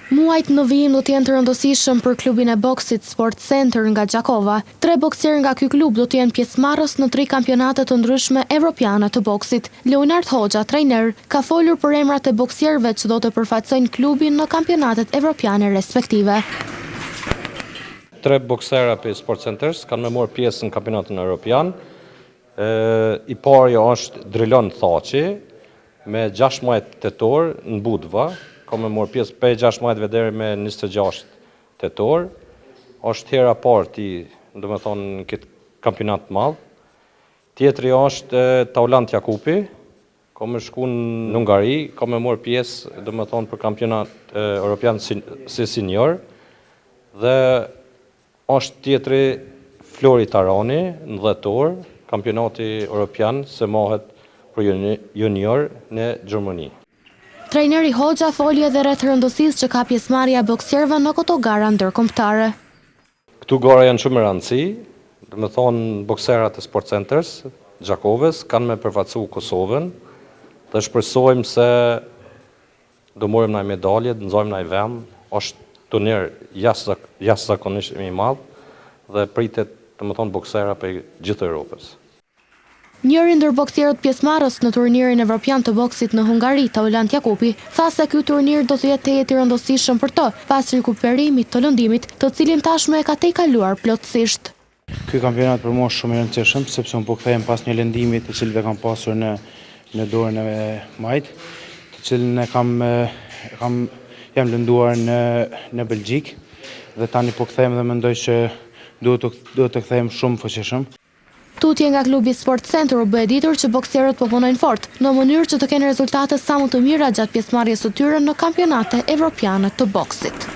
Muajt në vijim do t'jenë të rëndësishëm për klubin e boksit Sport Center nga Gjakova. 3 bokserë nga ky klub do t'jenë pjesëmarrës në 3 kampionate të ndryshme evropiane të boksit. Leonard Hoxha, trajner, ka folur për emrat e bokserëve që do të përfaqësojnë klubin në kampionatet evropiane respektive. 3 bokserë për Sport Centers kanë me morë pjesë në kampionatin evropian. I pari është Drilon Thaçi me 6 muaj tetor në Budva. Ka me morë pjesë për 6 muajtve deri me 26 tetor. Është hera parti, do me thonë, në këtë kampionat madh. Tjetri është Taulant Jakupi, ka me shku në Hungari, ka me morë pjesë, do me thonë, për kampionat europian si senior. Dhe është tjetri Flori Tarani, në dhjetor, kampionati europian se mohet për junior në Gjermani. Trajneri Hoxha foli edhe rreth rëndësisë që ka pjesëmarrja e bokserëve në këto gara ndërkombëtare. Këtu gara janë shumë rëndësi, do të thonë bokserat e Sport Centers, Gjakovës, kanë me përfaqësu Kosovën dhe shpresojmë se do morrim ndaj medalje, do nxojmë ndaj vend, është turnir jashtëzakonisht i madh dhe pritet, do të thonë, boksera për gjithë Europës. Njëri ndër bokserët pjesëmarrës në turnirin evropian të boksit në Hungari, Taulant Jakupi, tha se ky turnir do të jetë i rëndësishëm për të, pas rikuperimit të lëndimit, të cilin tashmë e ka tejkaluar plotësisht. Ky kampionat për mua është shumë i rëndësishëm, sepse unë po kthehem pas një lëndimi të cilëve kam pasur në dorën e majt, të cilën jam lënduar në Belgjik, dhe tani po kthehem dhe mendoj që duhet të kthehem shumë fuqishëm. Tutje nga klubi Sport Center u bë e ditur që bokserët po punojnë fort, në mënyrë që të kenë rezultate sa më të mira gjatë pjesëmarrjes së tyre në kampionate evropiane të boksit.